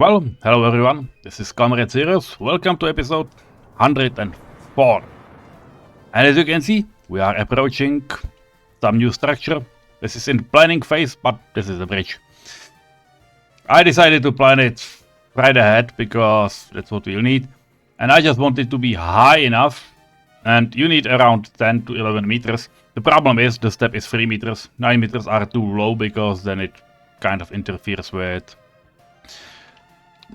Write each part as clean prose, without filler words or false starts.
Well, hello everyone, this is comrade-Sirius. Welcome to episode 104. And as you can see, we are approaching some new structure. This is in planning phase, but this is the bridge. I decided to plan it right ahead because that's what we'll need. And I just want it to be high enough. And you need around 10 to 11 meters. The problem is the step is 3 meters. 9 meters are too low because then it kind of interferes with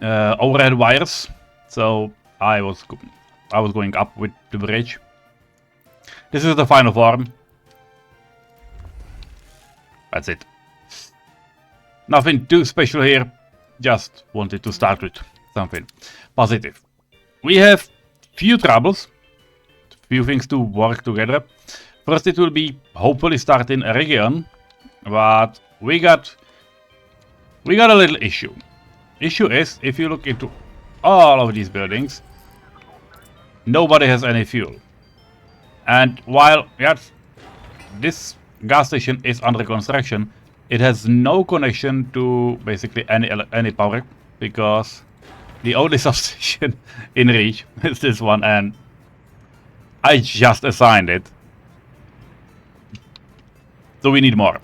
overhead wires, so I was going up with the bridge. This is the final form. That's it. Nothing too special here. Just wanted to start with something positive. We have few troubles, few things to work together. First, it will be hopefully starting a region, but we got a little issue. Issue is, if you look into all of these buildings, nobody has any fuel. And while this gas station is under construction, it has no connection to basically any power, because the only substation in reach is this one, and I just assigned it. So we need more.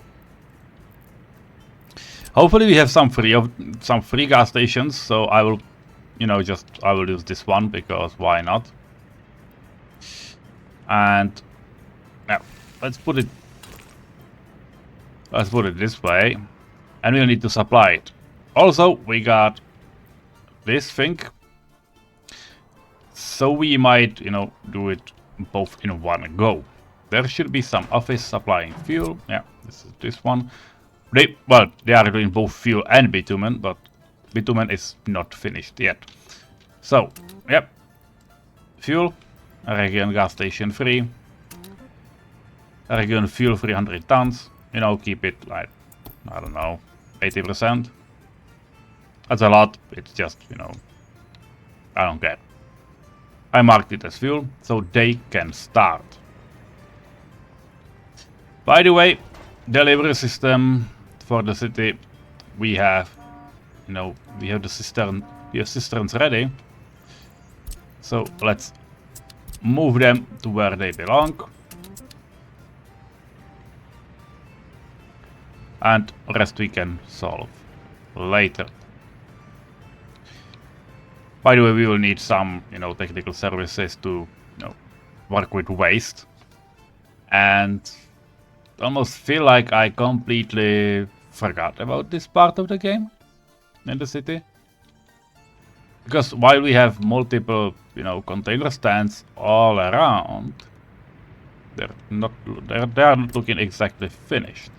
Hopefully we have some free gas stations, so I will use this one because why not? And now let's put it this way, and we'll need to supply it. Also, we got this thing, so we might do it both in one go. There should be some office supplying fuel. Yeah, this is this one. They are doing both fuel and bitumen, but bitumen is not finished yet. So, yep. Fuel, region gas station free. Region fuel 300 tons. Keep it like, I don't know, 80%. That's a lot. It's just, I don't care. I marked it as fuel, so they can start. By the way, delivery system for the city, we have the cisterns ready. So let's move them to where they belong. And rest we can solve later. By the way, we will need some, technical services to, work with waste. And almost feel like I completely forgot about this part of the game in the city, because while we have multiple container stands all around, they are not looking exactly finished.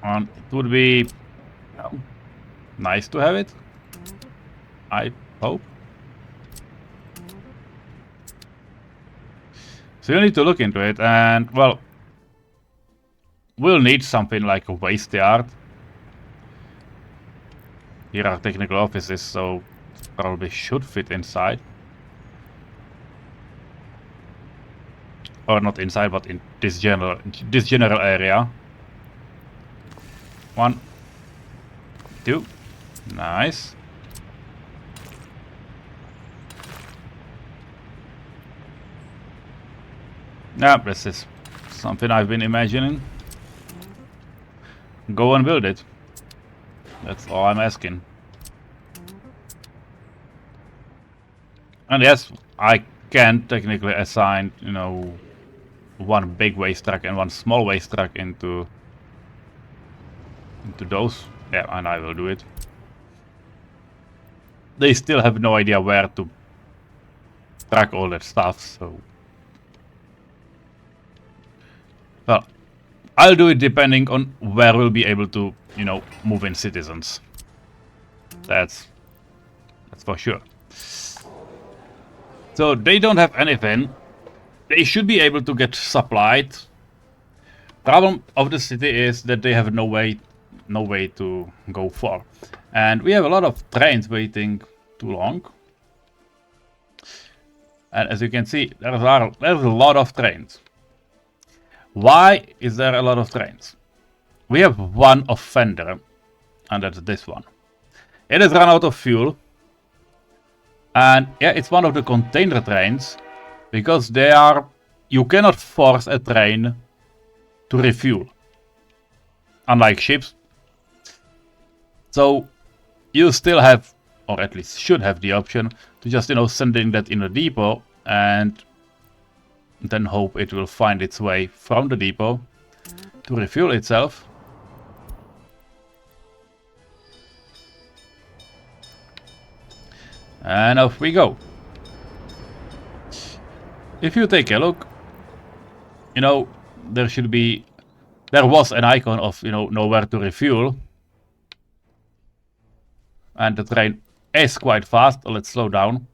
And it would be nice to have it, I hope. So you need to look into it, and well, we'll need something like a waste yard. Here are technical offices, so probably should fit inside. Or not inside, but in this general area. 1, 2, nice. Yeah, this is something I've been imagining. Go and build it. That's all I'm asking. And yes, I can technically assign, one big waste truck and one small waste truck into those. Yeah, and I will do it. They still have no idea where to track all that stuff, so well, I'll do it depending on where we'll be able to, move in citizens. That's for sure. So they don't have anything. They should be able to get supplied. Problem of the city is that they have no way to go far. And we have a lot of trains waiting too long. And as you can see, there's a lot of trains. Why is there a lot of trains? We have one offender, and that's this one. It has run out of fuel. And yeah, it's one of the container trains, because they are... You cannot force a train to refuel, unlike ships. So you still have, or at least should have, the option to just, sending that in a depot and then hope it will find its way from the depot to refuel itself. And off we go. If you take a look, there was an icon of, nowhere to refuel. And the train is quite fast. Let's slow down.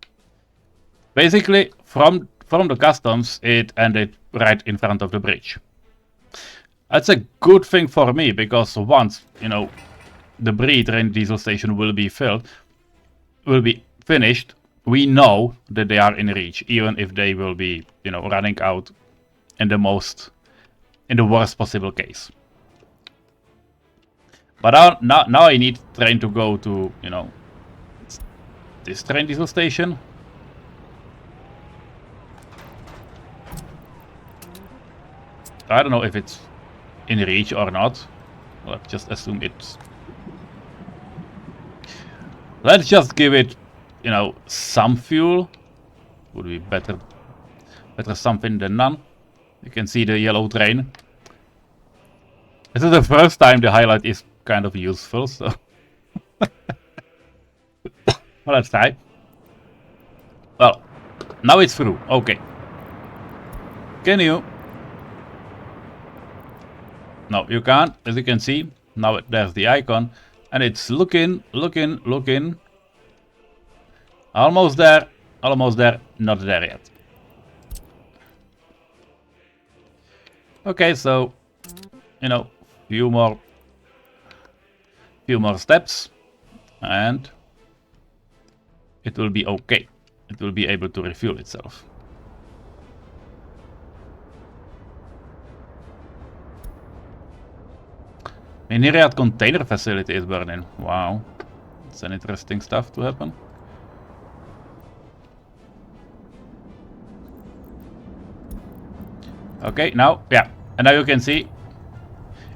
Basically, from the customs, it ended right in front of the bridge. That's a good thing for me, because once, the Bree train diesel station will be finished, we know that they are in reach, even if they will be, running out in the worst possible case. But now I need train to go to, this train diesel station. I don't know if it's in reach or not. Let's just assume it's... Let's just give it, some fuel. Would be better something than none. You can see the yellow train. This is the first time the highlight is kind of useful, so... Well, let's try. Well, now it's through. Okay. Can you... No, you can't, as you can see. Now there's the icon. And it's looking. Almost there, not there yet. Okay, so, few more steps, and it will be okay. It will be able to refuel itself. Myriad container facility is burning. Wow, it's an interesting stuff to happen. Okay, now, yeah, and now you can see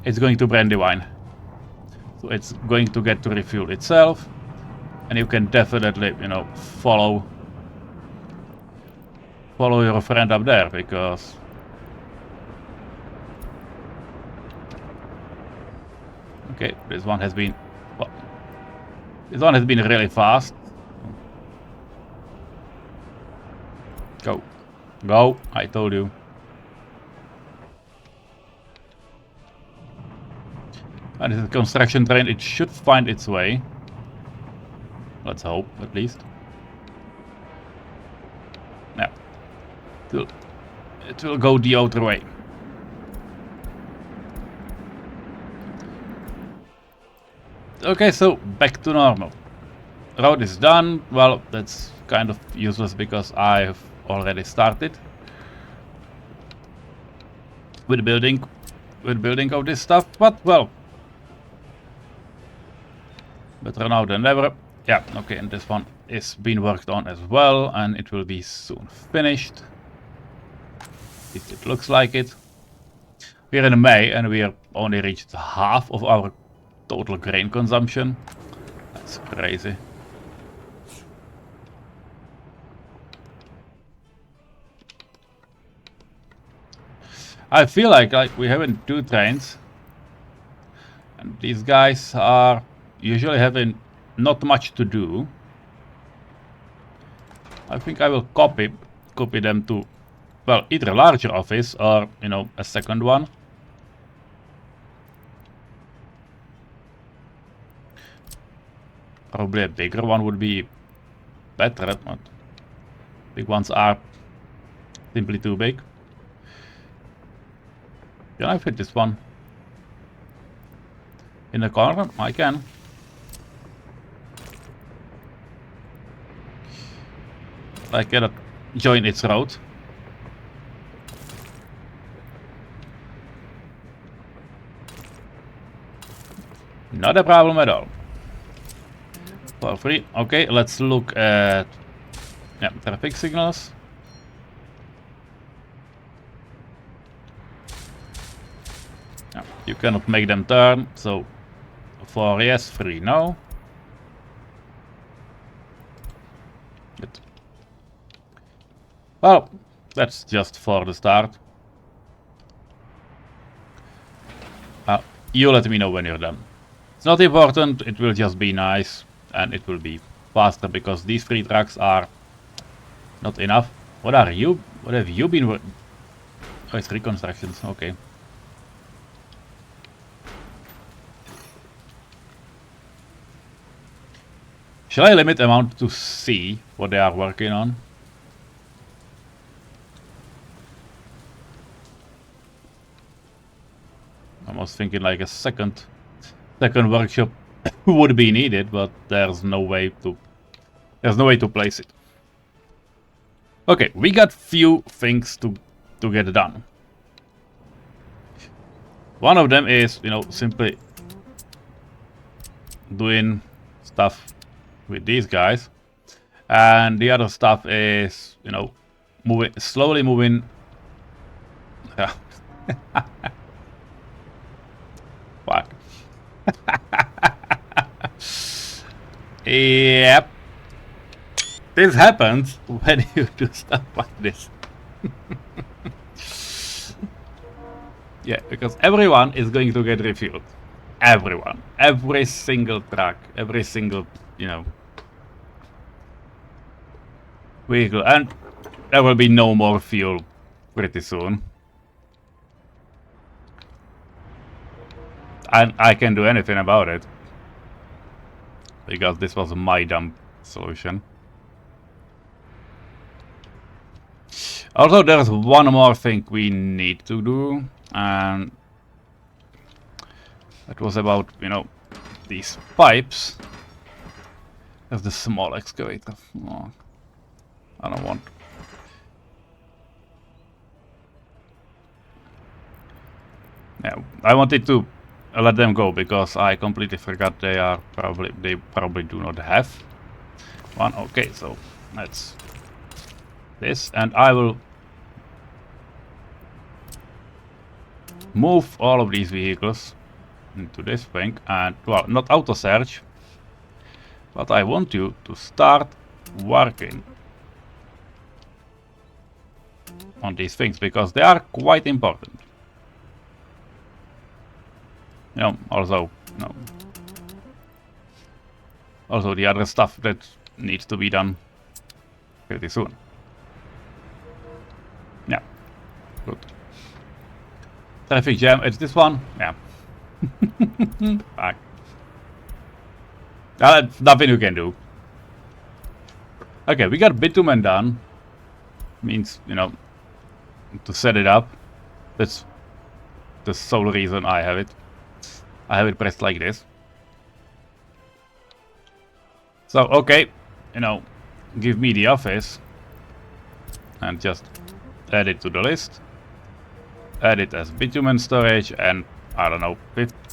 it's going to Brandywine. So it's going to get to refuel itself, and you can definitely, follow your friend up there, because okay, this one has been really fast. Go, I told you. And this is a construction train, it should find its way. Let's hope, at least. Yeah. It will go the other way. Okay, so back to normal. Road is done. Well, that's kind of useless because I've already started with building of this stuff, but well, better now than never. Yeah, okay, and this one is being worked on as well, and it will be soon finished. It looks like it. We're in May and we are only reached half of our total grain consumption. That's crazy. I feel like we having two trains, and these guys are usually having not much to do. I think I will copy them to, well, either a larger office or, a second one. Probably a bigger one would be better, but big ones are simply too big. Can I fit this one in the corner? I can. I cannot join its road. Not a problem at all. For free. Okay, let's look at traffic signals. Yeah, you cannot make them turn, so 4 yes, 3 no. Good. Well, that's just for the start. You let me know when you're done. It's not important, it will just be nice, and it will be faster, because these 3 tracks are not enough. What are you? What have you been working? Oh, it's reconstructions, okay. Shall I limit amount to see what they are working on? I was thinking like a second workshop would be needed, but there's no way to place it. Okay, we got few things to get done. One of them is, you know, simply doing stuff with these guys, and the other stuff is, you know, slowly moving. Fuck. Yep. This happens when you do stuff like this. Yeah, because everyone is going to get refueled. Everyone. Every single truck. Every single, you know, vehicle. And there will be no more fuel pretty soon. And I can't do anything about it, because this was my dumb solution. Also, there's one more thing we need to do, and that was about, you know, these pipes. There's the small excavator. Oh, I don't want. Yeah, I wanted to let them go, because I completely forgot they probably do not have one. Okay, so that's this, and I will move all of these vehicles into this thing, and well, not auto search, but I want you to start working on these things, because they are quite important. You know, also, you know, also the other stuff that needs to be done pretty soon. Yeah, good. Traffic jam, it's this one? Yeah. Fuck. That's nothing you can do. Okay, we got bitumen done. Means, you know, to set it up. That's the sole reason I have it. I have it pressed like this. So, okay, you know, give me the office and just add it to the list. Add it as bitumen storage, and I don't know,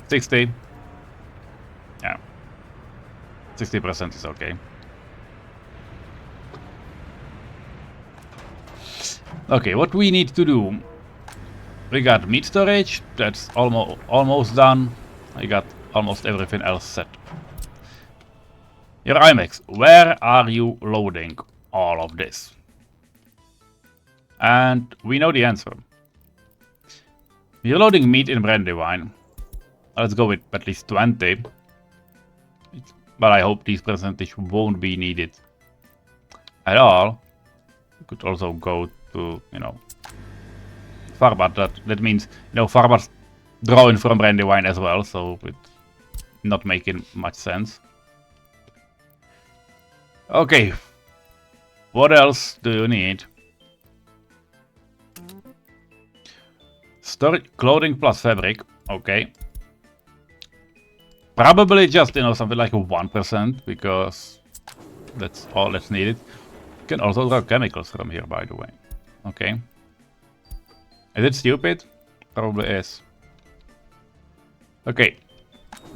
60. Yeah, 60% is okay. Okay, what we need to do, we got meat storage, that's almost done. I got almost everything else set. Your IMAX, where are you loading all of this? And we know the answer. You're loading meat in Brandywine. Let's go with at least 20. But I hope these percentage won't be needed at all. You could also go to, you know, Farbat. That means, you know, Farbat's drawing from Brandywine as well, so it's not making much sense. Okay. What else do you need? Storage, clothing plus fabric. Okay. Probably just, you know, something like a 1%, because that's all that's needed. You can also draw chemicals from here, by the way. Okay. Is it stupid? Probably is. Okay.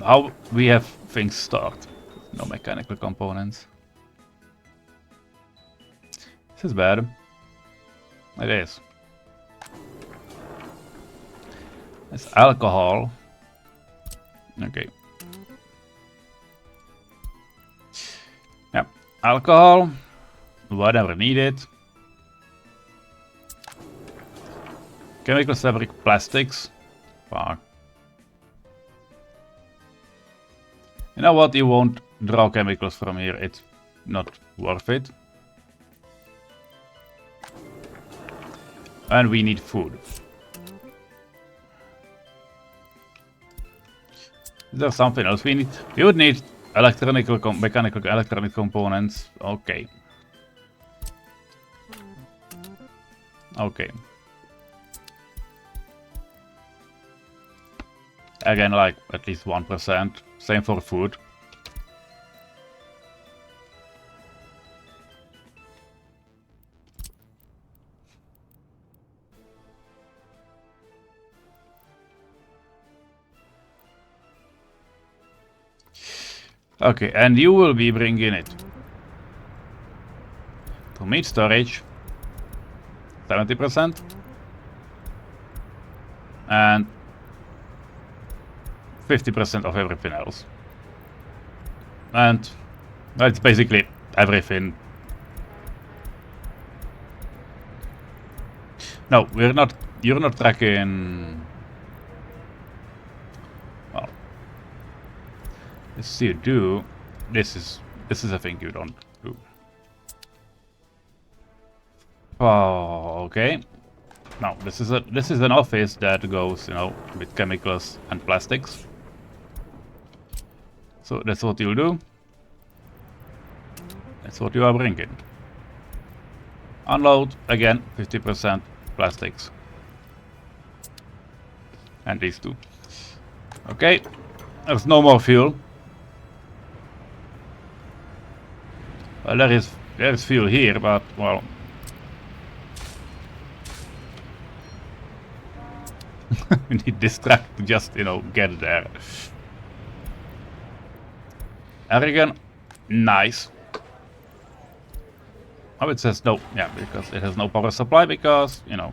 how we have things stored. No mechanical components. This is bad. It is. It's alcohol. Okay. Yeah, alcohol. Whatever needed. Chemical fabric plastics. Fuck. You know what? You won't draw chemicals from here. It's not worth it. And we need food. Is there something else we need? We would need mechanical electronic components. Okay. Okay. Again, like at least 1%. Same for food. Okay, and you will be bringing it to meat storage, 70%, and 50% of everything else. And that's basically everything. No, you're not tracking. Well, this you do. This is a thing you don't do. Oh, okay. Now this is an office that goes, you know, with chemicals and plastics. So that's what you'll do. That's what you are bringing. Unload again, 50% plastics. And these two. Okay, there's no more fuel. Well, there is fuel here, but well, we need this truck to just, you know, get there. Arrogant, nice. Oh, it says no, yeah, because it has no power supply, because, you know.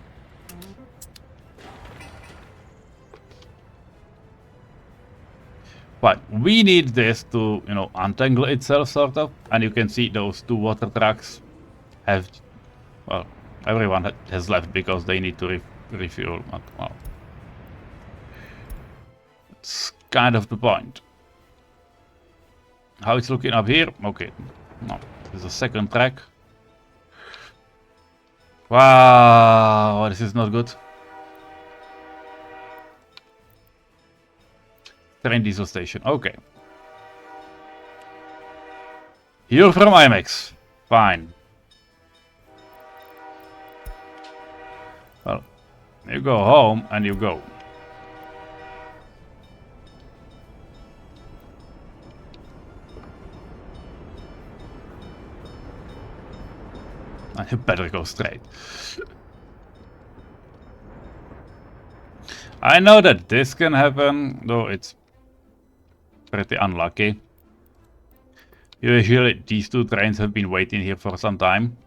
But we need this to, you know, untangle itself, sort of. And you can see those two water trucks have, well, everyone has left because they need to refuel. But, well, it's kind of the point. How it's looking up here? Okay, no, there's a second track. Wow, this is not good. Train diesel station, okay. You're from IMAX, fine. Well, you go home and you go. You better go straight. I know that this can happen, though it's pretty unlucky. Usually these two trains have been waiting here for some time.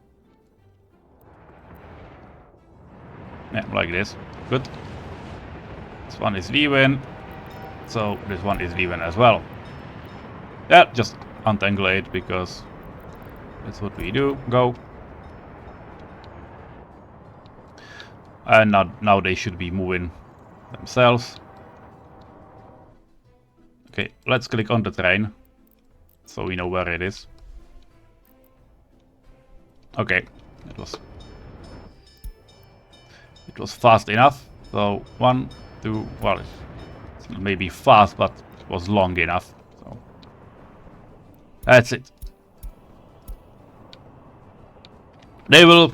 Yeah, like this. Good. This one is leaving, so this one is leaving as well. Yeah, just untangle it, because that's what we do. Go. And now they should be moving themselves. Okay, let's click on the train, so we know where it is. Okay, it was fast enough. So 1, 2, well, it's maybe fast, but it was long enough. So that's it. They will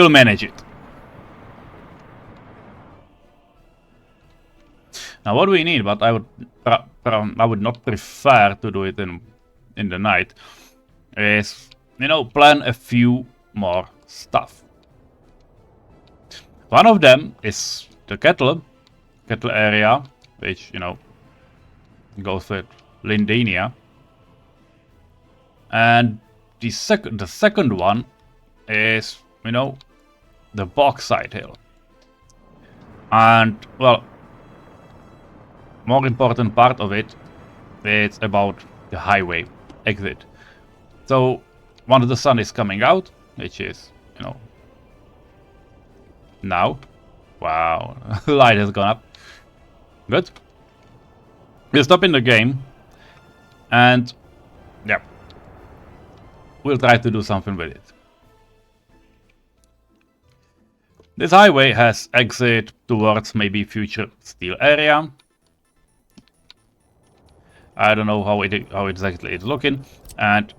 manage it. Now what we need, but I would not prefer to do it in the night, is, you know, plan a few more stuff. One of them is the kettle kettle area, which, you know, goes with Lindenia. And the second one is, you know, the bauxite hill. And, well, more important part of it, it's about the highway exit. So, once the sun is coming out, which is, you know, now. Wow, light has gone up. Good. We'll stop in the game. And, yeah, we'll try to do something with it. This highway has exit towards maybe future steel area. I don't know how exactly it's looking. And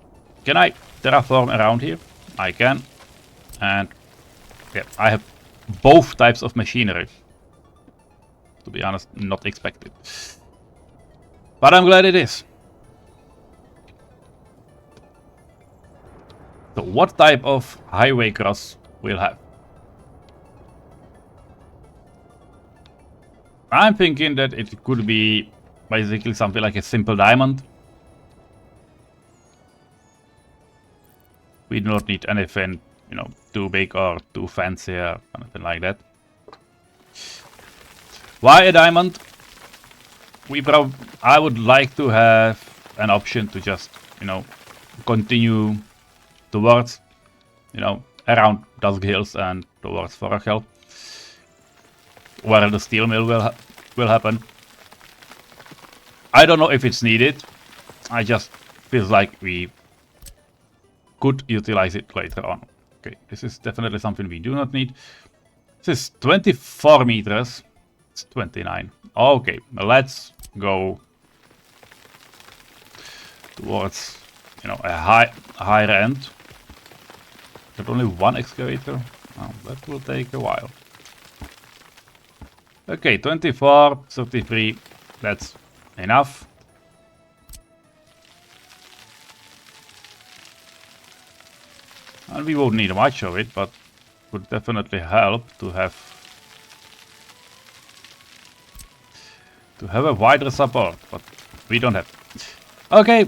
can I terraform around here? I can. And yeah, I have both types of machinery. To be honest, not expected. But I'm glad it is. So what type of highway cross we'll have? I'm thinking that it could be basically something like a simple diamond. We do not need anything, you know, too big or too fancy or anything like that. Why a diamond? I would like to have an option to just, you know, continue towards, you know, around Dusk Hills and towards Forachel, where the steel mill will happen. I don't know if it's needed. I just feels like we could utilize it later on. Okay, this is definitely something we do not need. This is 24 meters. It's 29. Okay, let's go towards, you know, a higher end. There's only one excavator. Oh, that will take a while. Okay, 24, 33. That's enough. And we won't need much of it, but would definitely help to have a wider support, but we don't have. Okay,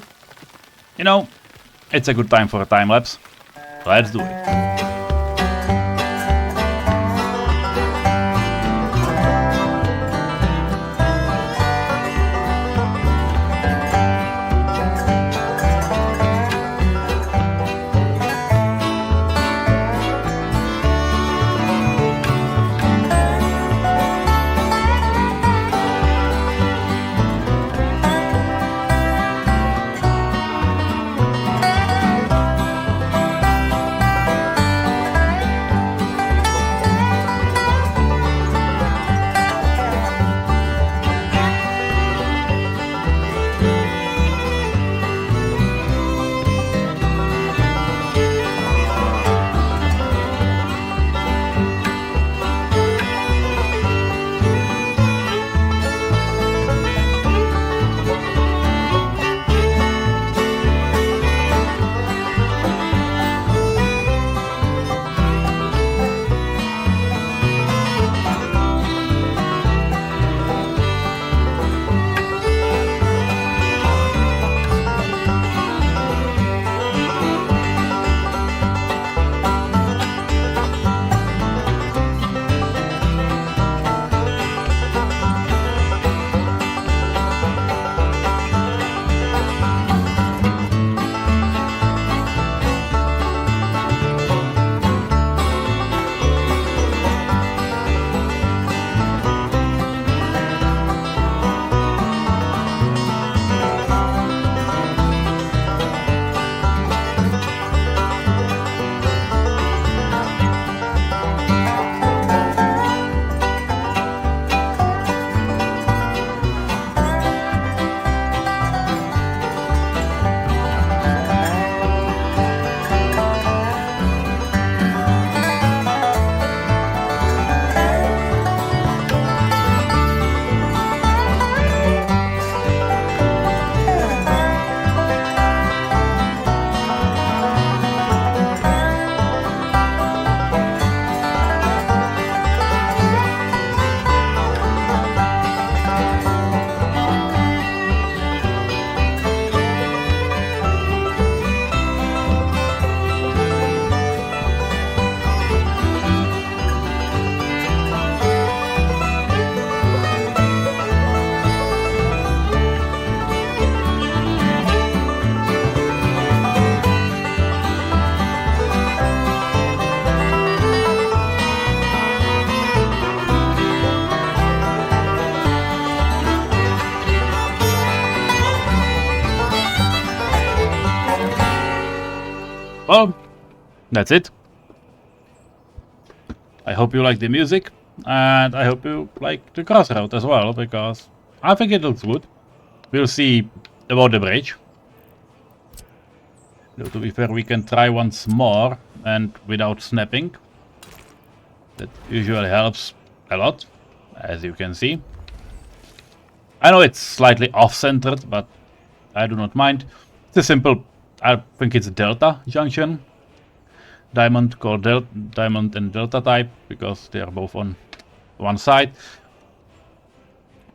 you know, it's a good time for a time lapse. Let's do it. Well, that's it. I hope you like the music, and I hope you like the crossroad as well, because I think it looks good. We'll see about the bridge. So to be fair, we can try once more, and without snapping. That usually helps a lot, as you can see. I know it's slightly off-centered, but I do not mind. It's a simple, I think it's a delta junction. Diamond called diamond and delta type, because they are both on one side.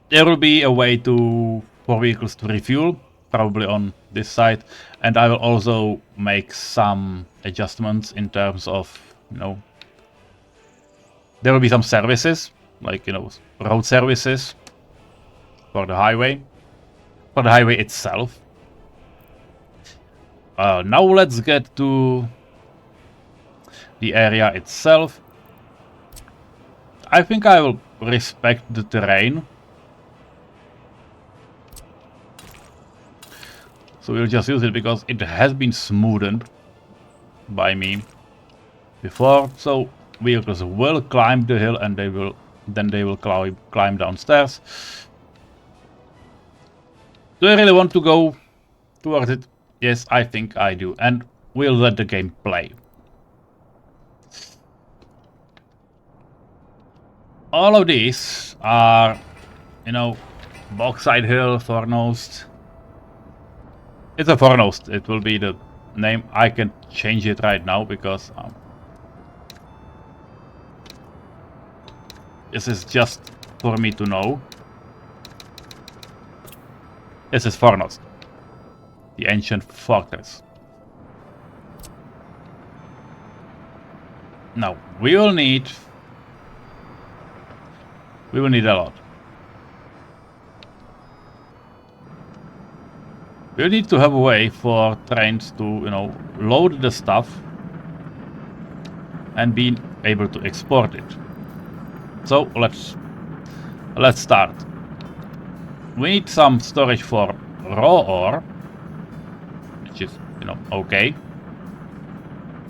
There will be a way for vehicles to refuel, probably on this side, and I will also make some adjustments in terms of, there will be some services, like, road services for the highway itself. Now let's get to the area itself. I think I will respect the terrain. So we'll just use it because it has been smoothened by me before. So vehicles will climb the hill and they will climb downstairs. Do I really want to go towards it? Yes, I think I do. And we'll let the game play. All of these are, Bauxite Hill, FORNOST. It's a FORNOST. It will be the name. I can change it right now because this is just for me to know. This is FORNOST, the ancient fortress. Now we will need a lot. We need to have a way for trains to, load the stuff and be able to export it. So let's start. We need some storage for raw ore, which is, okay.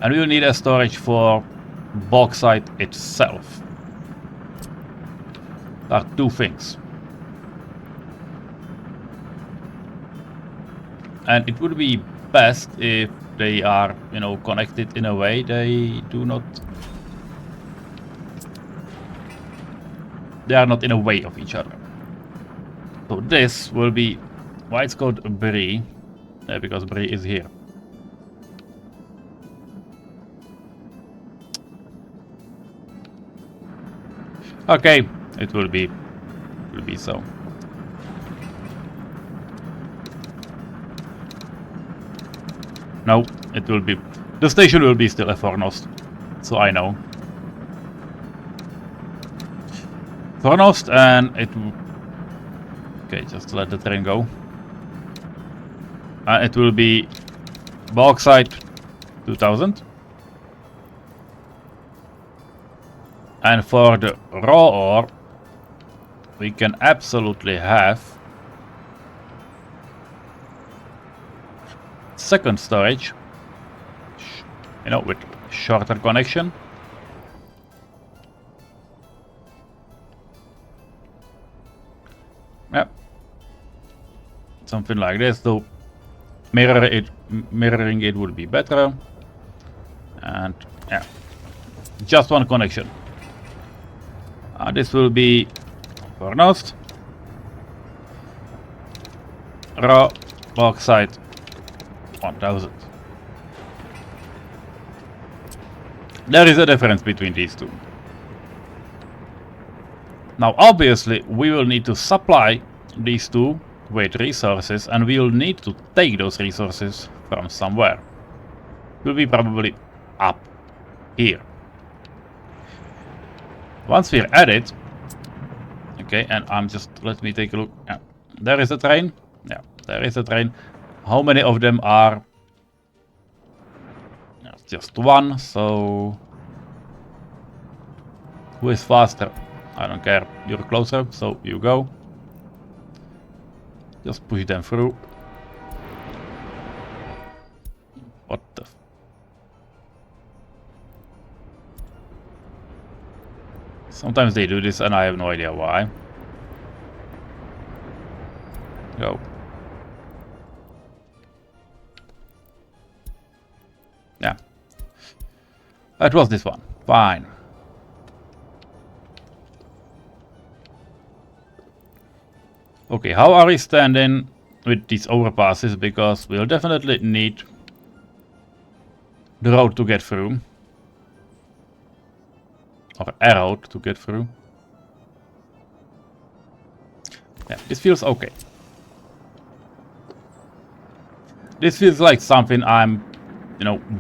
And we will need a storage for bauxite itself. There are two things. And it would be best if they are, connected in a way they are not in a way of each other. So this will be, why it's called Brie, because Brie is here. Okay, it will be so. No, it will be, the station will be still a FORNOST, so I know. FORNOST, and it will, okay, just let the train go. It will be bauxite 2000. And for the raw ore, we can absolutely have second storage, with shorter connection. Yep. Something like this, though mirroring it would be better. And yeah, just one connection. This will be FORNOST, raw bauxite 1000. There is a difference between these two. Now obviously we will need to supply these two with resources, and we will need to take those resources from somewhere. It will be probably up here. Once we're at it, okay, and let me take a look. Yeah, there is a train. Yeah, there is a train. How many of them are? There's just one, so who is faster? I don't care. You're closer, so you go. Just push them through. What the? Sometimes they do this and I have no idea why. Go. Yeah. That was this one. Fine. Okay, how are we standing with these overpasses? Because we'll definitely need the road to get through. Or a road to get through. Yeah, this feels okay. This feels like something I'm,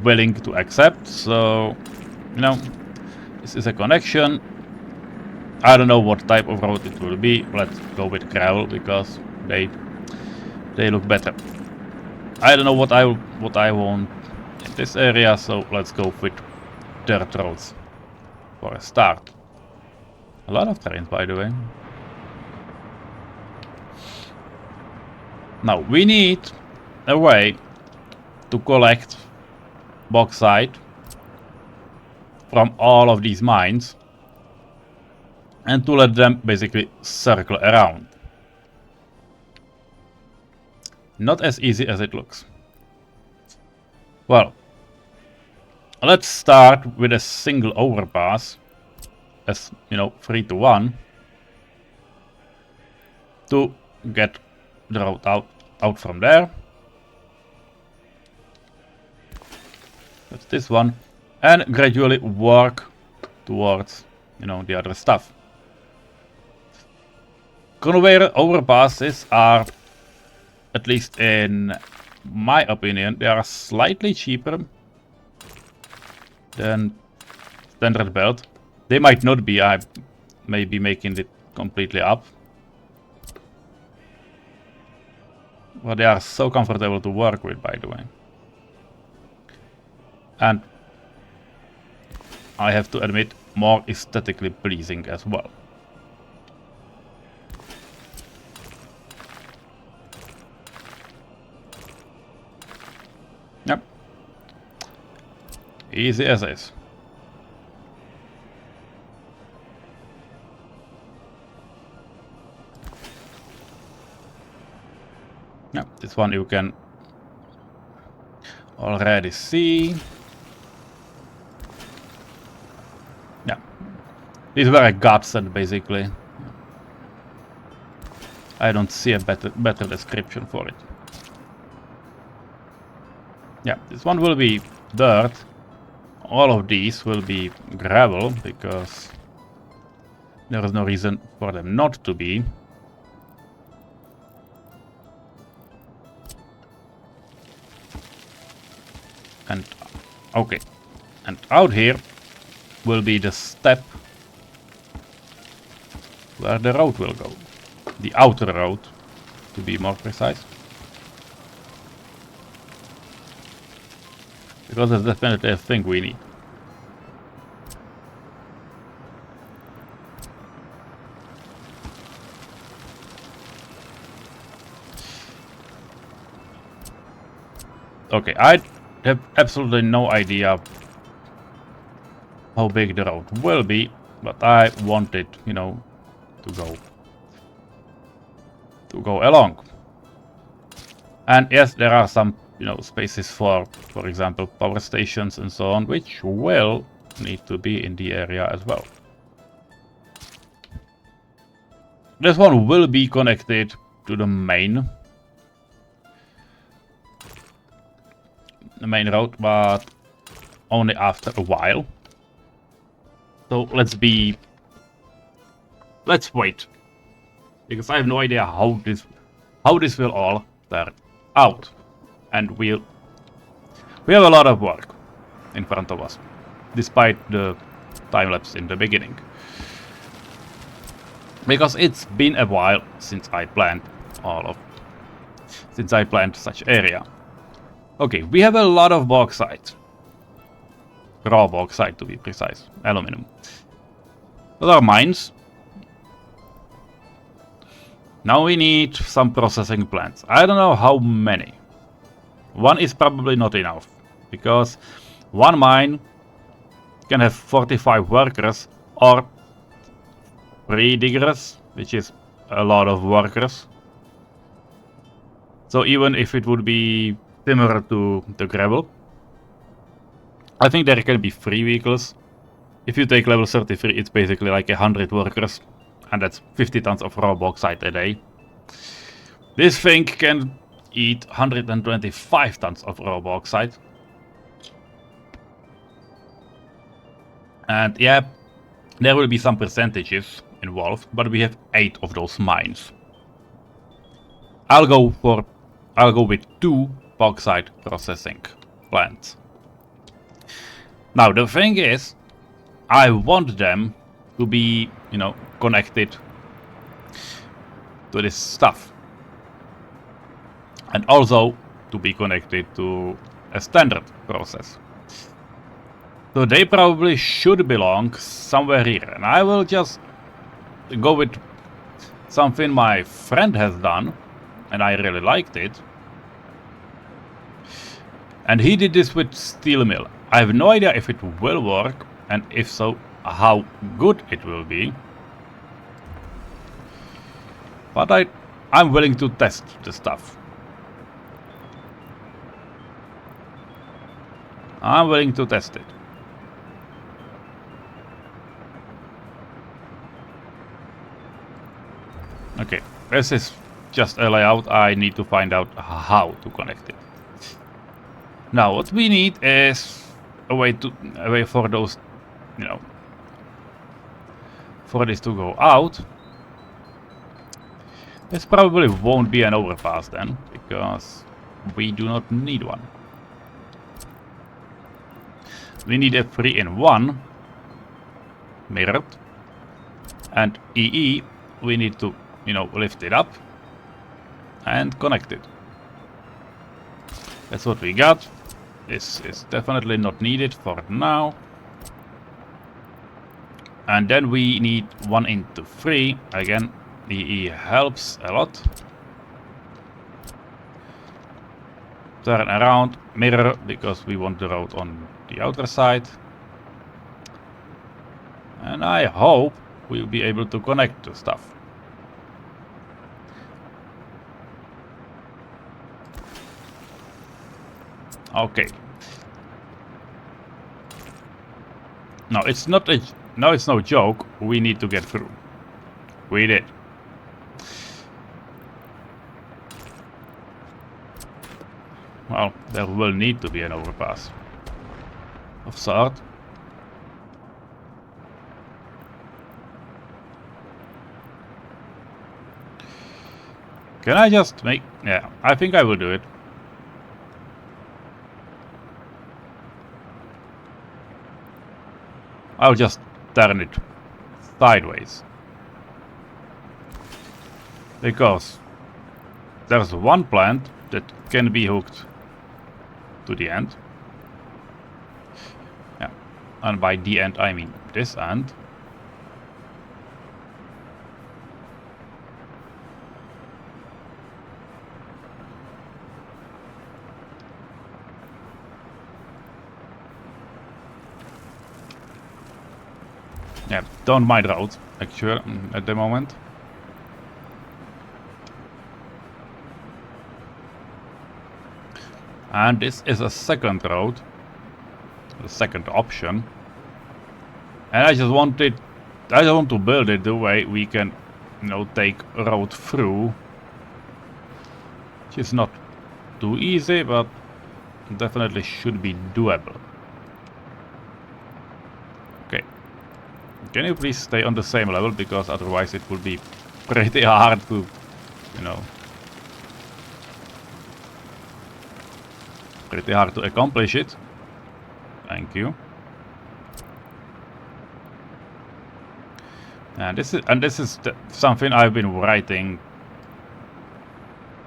willing to accept. So, this is a connection. I don't know what type of road it will be. Let's go with gravel because they look better. I don't know what I want in this area, so let's go with dirt roads for a start. A lot of trains, by the way. Now we need a way to collect bauxite from all of these mines and to let them basically circle around. Not as easy as it looks. Well, let's start with a single overpass as 3 to 1 to get the road out from there. That's this one, and gradually work towards the other stuff. Conveyor overpasses are, at least in my opinion, they are slightly cheaper than standard belt. They might not be, I may be making it completely up. But they are so comfortable to work with, by the way. And I have to admit, more aesthetically pleasing as well. Yep. Easy as is. Yeah, this one you can already see. Yeah, this is where I got set basically. I don't see a better description for it. Yeah, this one will be dirt. All of these will be gravel because there is no reason for them not to be. And okay, and out here will be the step where the road will go. The outer road, to be more precise. Because that's definitely a thing we need. Okay, I have absolutely no idea how big the road will be, but I want it, to go along. And yes, there are some, spaces for example, power stations and so on, which will need to be in the area as well. This one will be connected to the main road, but only after a while. So let's wait, because I have no idea how this will all turn out, and we have a lot of work in front of us, despite the time lapse in the beginning, because it's been a while since I planned such area. Okay, we have a lot of bauxite. Raw bauxite, to be precise. Aluminum. Those are mines. Now we need some processing plants. I don't know how many. One is probably not enough, because one mine can have 45 workers, or 3 diggers, which is a lot of workers. So even if it would be similar to the gravel, I think there can be 3 vehicles. If you take level 33, it's basically like 100 workers, and that's 50 tons of raw bauxite a day. This thing can eat 125 tons of raw bauxite. And yeah, there will be some percentages involved, but we have 8 of those mines. I'll go with 2 bauxite processing plants. Now the thing is, I want them to be, connected to this stuff. And also to be connected to a standard process. So they probably should belong somewhere here. And I will just go with something my friend has done, and I really liked it. And he did this with steel mill. I have no idea if it will work, and if so, how good it will be. But I'm willing to test the stuff. I'm willing to test it. Okay, this is just a layout. I need to find out how to connect it. Now, what we need is a way for those, for this to go out. This probably won't be an overpass then, because we do not need one. We need a 3-in-1 mirrored, and EE we need to, lift it up and connect it. That's what we got. This is definitely not needed for now. And then we need 1 into 3. Again, EE helps a lot. Turn around, mirror, because we want the road on the outer side. And I hope we'll be able to connect the stuff. Okay. No, it's not a... No, it's no joke. We need to get through. We did. Well, there will need to be an overpass of sort. Can I just make... Yeah, I think I will do it. I'll just turn it sideways. Because there's one plant that can be hooked to the end. Yeah, and by the end I mean this end. Yeah, don't mind road, actually, at the moment. And this is a second road, the second option. And I just want to build it the way we can, take a road through. Which is not too easy, but definitely should be doable. Okay. Can you please stay on the same level, because otherwise it would be pretty hard to, pretty hard to accomplish it. Thank you. And this is something I've been writing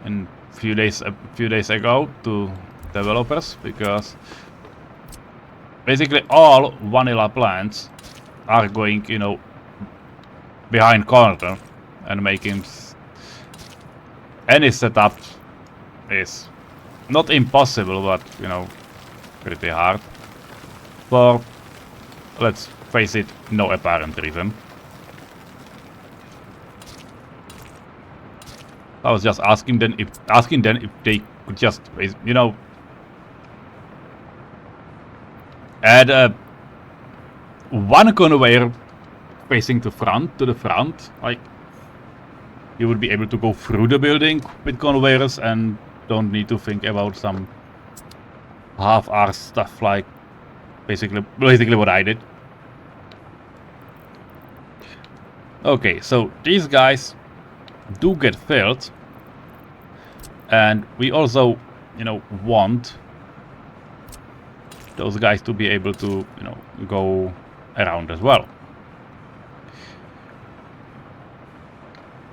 a few days ago to developers, because basically all vanilla plants are going, behind corner, and making any setup is not impossible, but pretty hard. For, let's face it, no apparent reason. I was just asking them if they could just, you know, add one conveyor facing to the front. Like, you would be able to go through the building with conveyors and don't need to think about some half-arsed stuff like basically what I did. Okay, so these guys do get filled, and we also, you know, want those guys to be able to, you know, go around as well.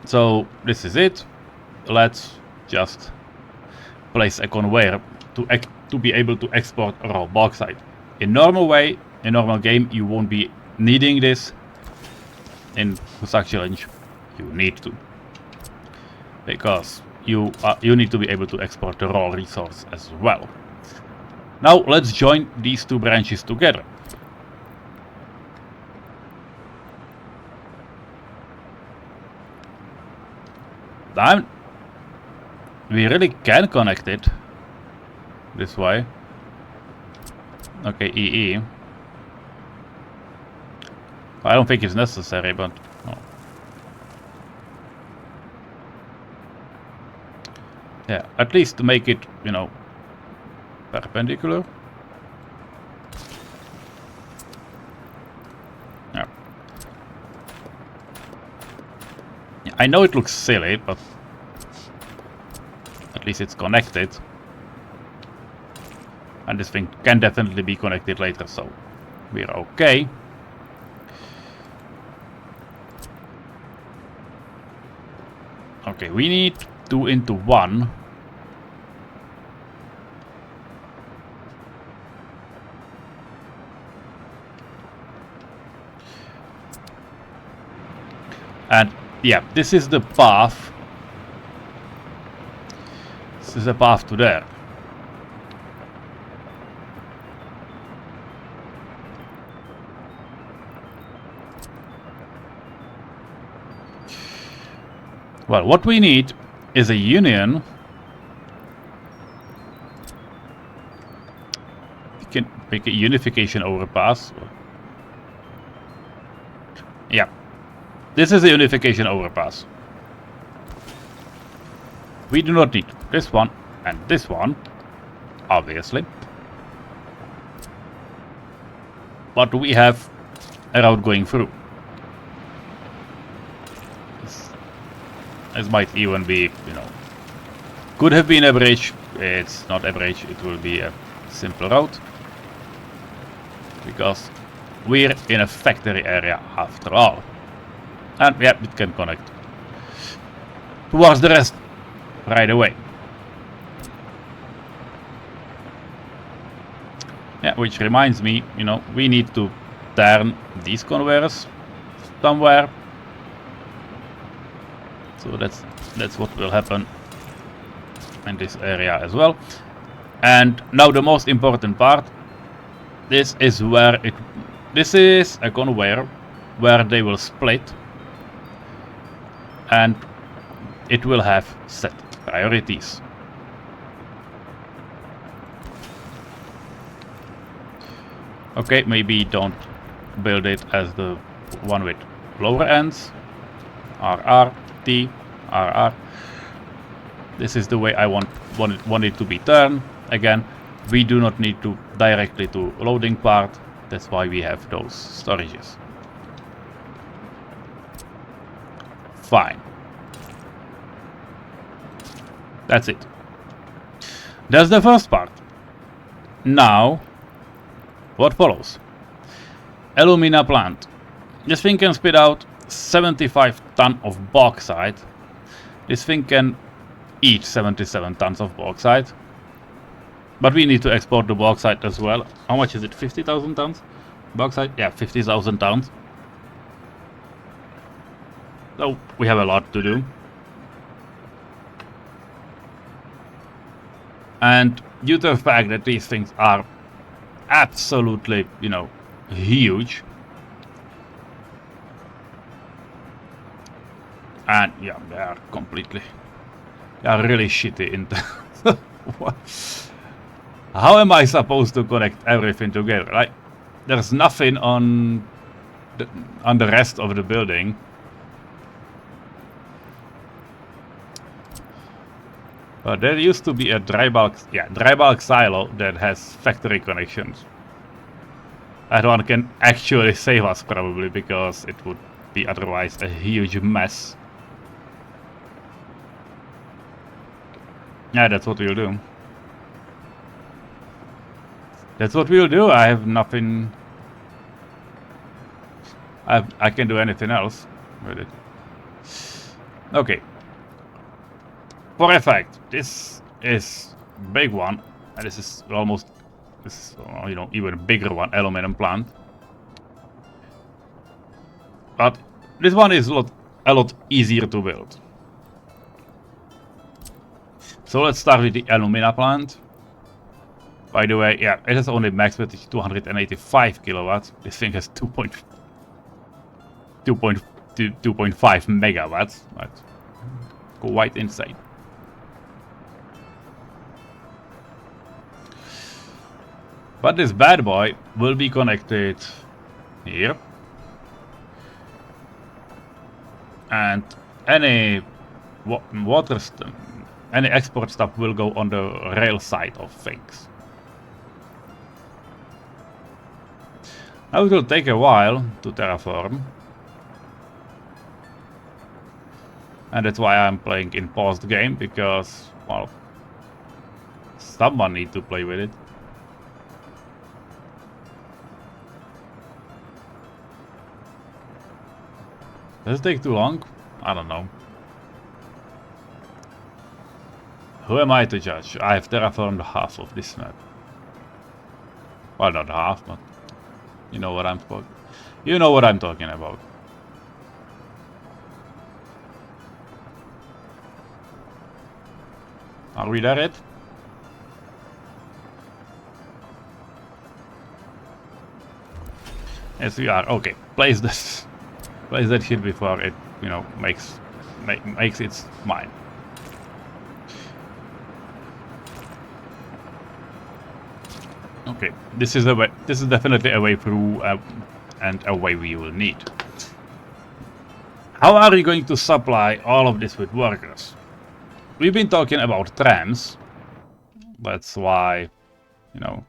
So this is it. Let's just place a conveyor to be able to export raw bauxite. In normal game, you won't be needing this. In Husák challenge, you need to, because you need to be able to export the raw resource as well. Now let's join these two branches together. We really can connect it this way. Okay, EE. I don't think it's necessary, but oh. Yeah, at least to make it, you know, perpendicular. Yeah. I know it looks silly, but at least it's connected. And this thing can definitely be connected later, so we're okay. Okay, we need 2 into 1. And yeah, this is the path. This is the path to there. Well, what we need is a union. We can make a unification overpass. Yeah. This is a unification overpass. We do not need this one and this one, obviously. But we have a route going through. This might even be, you know, could have been a bridge. It's not a bridge, it will be a simple route. Because we're in a factory area after all. And yeah, it can connect towards the rest right away. Yeah, which reminds me, you know, we need to turn these conveyors somewhere. So that's what will happen in this area as well. And now the most important part. This is where this is a conveyor where they will split. And it will have set priorities. Okay, maybe don't build it as the one with lower ends. RR, T, RR. This is the way I want it to be turned. Again, we do not need to directly to loading part. That's why we have those storages. Fine. That's it. That's the first part. Now, what follows? Alumina plant. This thing can spit out 75 tons of bauxite. This thing can eat 77 tons of bauxite. But we need to export the bauxite as well. How much is it? 50,000 tons? Bauxite? Yeah, 50,000 tons. So we have a lot to do. And due to the fact that these things are absolutely, you know, huge. And yeah, they are completely They are really shitty in How am I supposed to connect everything together? Like, there's nothing on the rest of the building. But there used to be a dry bulk silo that has factory connections. That one can actually save us probably, because it would be otherwise a huge mess. Yeah, that's what we'll do. That's what we'll do. I have nothing. I can't do anything else with it. Okay. For a fact, this is big one, and this is almost, you know, even bigger one, aluminum plant. But this one is a lot easier to build. So let's start with the alumina plant. By the way, yeah, it has only max with 285 kilowatts. This thing has 2.5 megawatts. That's quite insane. But this bad boy will be connected here. And any any export stuff will go on the rail side of things. Now it will take a while to terraform. And that's why I'm playing in paused game, because, well, someone needs to play with it. Does it take too long? I don't know. Who am I to judge? I have terraformed half of this map. Well, not half, but you know what I'm talking. You know what I'm talking about. Are we there yet? Yes, we are. Okay, place this. Place that shit before it, you know, makes its mine. Okay, this is a way. This is definitely a way through, and a way we will need. How are we going to supply all of this with workers? We've been talking about trams. That's why, you know,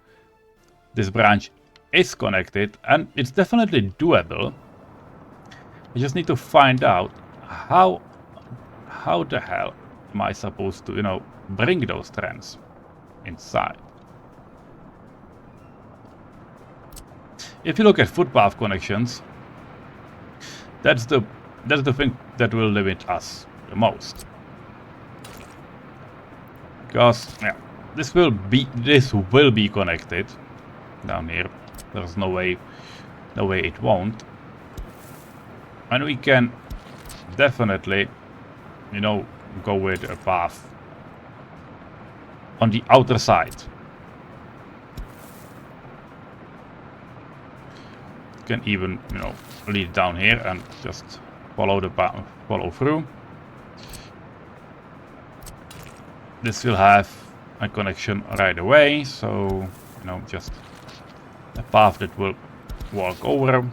this branch is connected, and it's definitely doable. I just need to find out how the hell am I supposed to, you know, bring those trams inside. If you look at footpath connections, that's the thing that will limit us the most. Because yeah, this will be connected down here. There's no way it won't. And we can definitely, you know, go with a path on the outer side. Can even, you know, lead down here and just follow through. This will have a connection right away, so, you know, just a path that will walk over.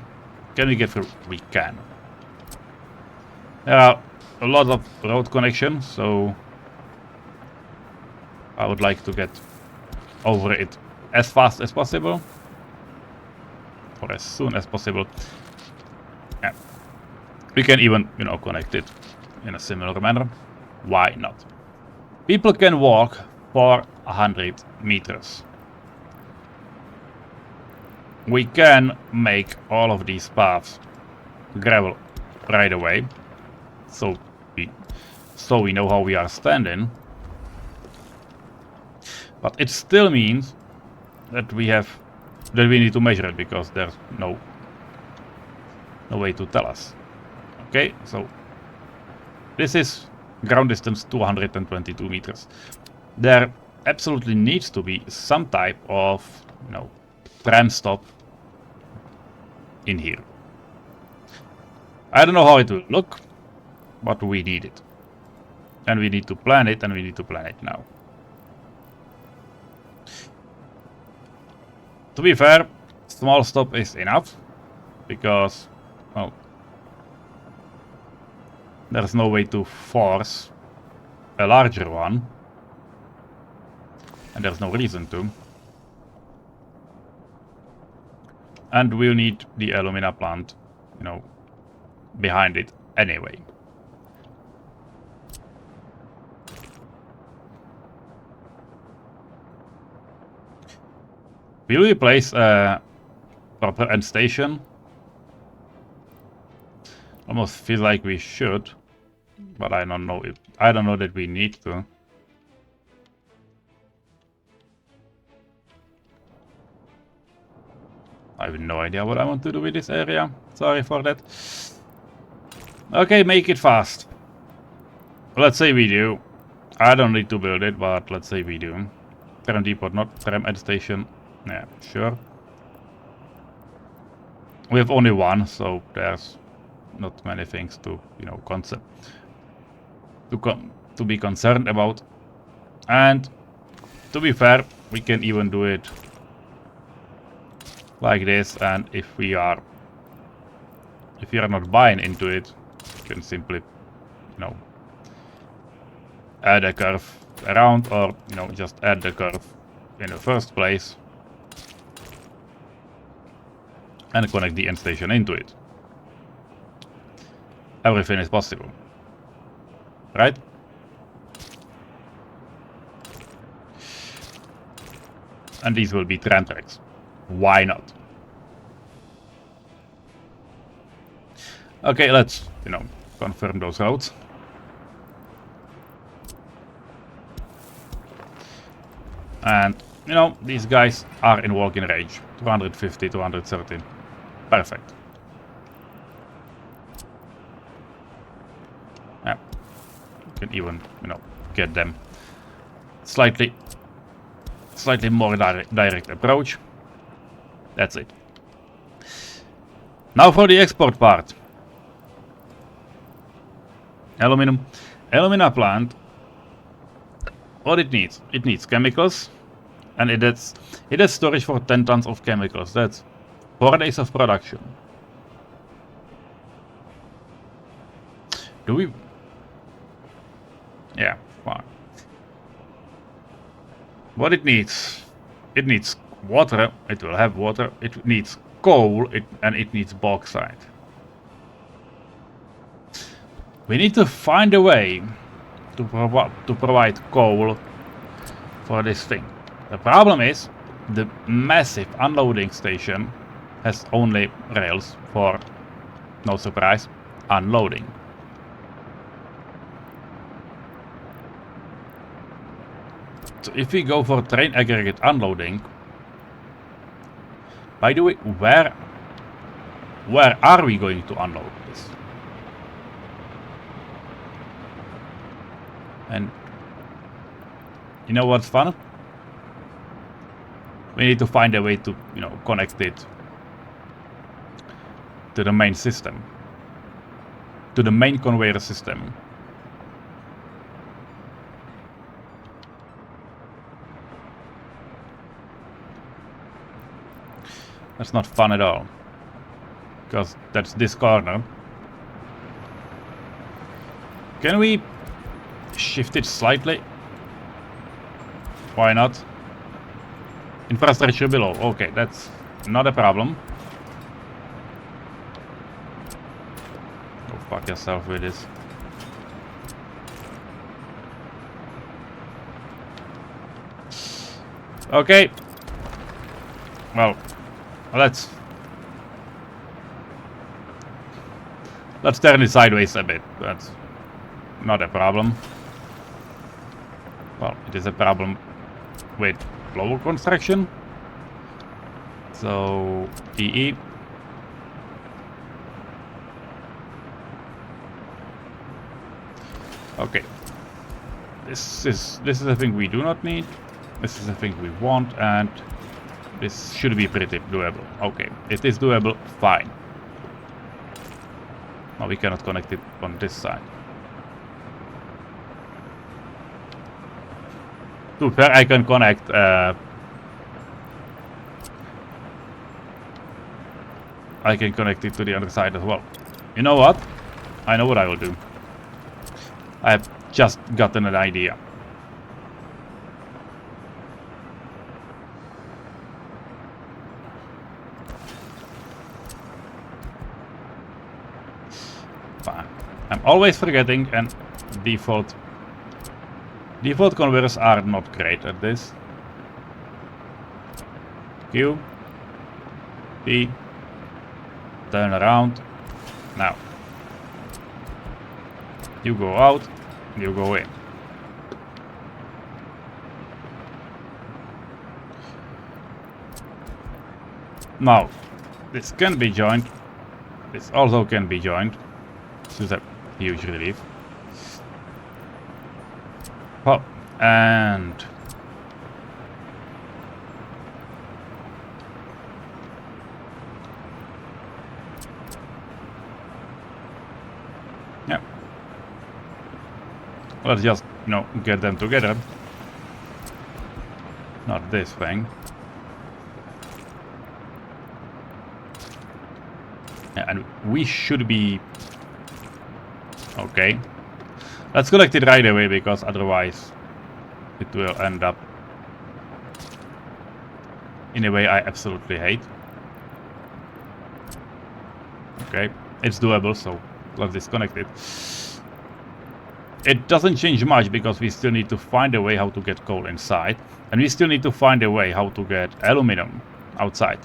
Can we get through? We can. There are a lot of road connections, so I would like to get over it as fast as possible. Or as soon as possible. Yeah. We can even, you know, connect it in a similar manner. Why not? People can walk for 100 meters. We can make all of these paths gravel right away. So we know how we are standing. But it still means that we need to measure it, because there's no way to tell us. Okay, so this is ground distance 222 meters. There absolutely needs to be some type of, you know, tram stop in here. I don't know how it will look, but we need it. And we need to plan it, and we need to plan it now. To be fair, small stop is enough, because, well, there's no way to force a larger one. And there's no reason to. And we'll need the alumina plant, you know, behind it anyway. Will we place a proper end station? Almost feel like we should, but I don't know if I don't know that we need to. I have no idea what I want to do with this area. Sorry for that. Okay, make it fast. Let's say we do. I don't need to build it, but let's say we do. Tram depot, not tram end station. Yeah, sure. We have only one, so there's not many things to, you know, to be concerned about. And to be fair, we can even do it like this, and if we are not buying into it, we can simply, you know, add a curve around, or, you know, just add the curve in the first place and connect the end station into it. Everything is possible, right? And these will be tram tracks. Why not? Okay, let's, you know, confirm those roads. And, you know, these guys are in walking range. 250, 230. Perfect. Yeah. You can even, you know, get them slightly more direct approach. That's it. Now for the export part. Aluminum. Alumina plant. What it needs? It needs chemicals. And it has storage for 10 tons of chemicals. That's 4 days of production. Do we? Yeah, fine. What it needs? It needs water. It will have water. It needs coal, and it needs bauxite. We need to find a way to provide coal for this thing. The problem is the massive unloading station has only rails for, no surprise, unloading. So if we go for train aggregate unloading, by the way, where are we going to unload this? And you know what's fun? We need to find a way to, you know, connect it to the main system, to the main conveyor system. That's not fun at all, because that's this corner. Can we shift it slightly? Why not? Infrastructure below. Okay, that's not a problem. Go fuck yourself with this. Okay. Well, let's turn it sideways a bit. That's not a problem. Well, it is a problem with global construction. So EE. Okay. This is a thing we do not need. This is a thing we want, and this should be pretty doable. Okay, it is doable, fine. Now we cannot connect it on this side. To where I can connect it to the other side as well. You know what? I know what I will do. I have just gotten an idea. Fine. I'm always forgetting, and default converters are not great at this. Q, P, turn around. Now, you go out, you go in. Now, this can be joined. This also can be joined. This is a huge relief. Oh, and yeah, let's just, you know, get them together. Not this thing. Yeah, and we should be okay. Let's collect it right away, because otherwise it will end up in a way I absolutely hate. Okay, it's doable, so let's disconnect it. It doesn't change much, because we still need to find a way how to get coal inside, and we still need to find a way how to get aluminum outside.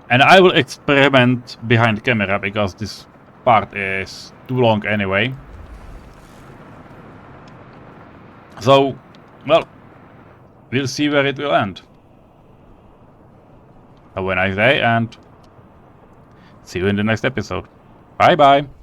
And I will experiment behind camera, because this part is too long anyway. So, well, we'll see where it will end. Have a nice day, and see you in the next episode. Bye bye.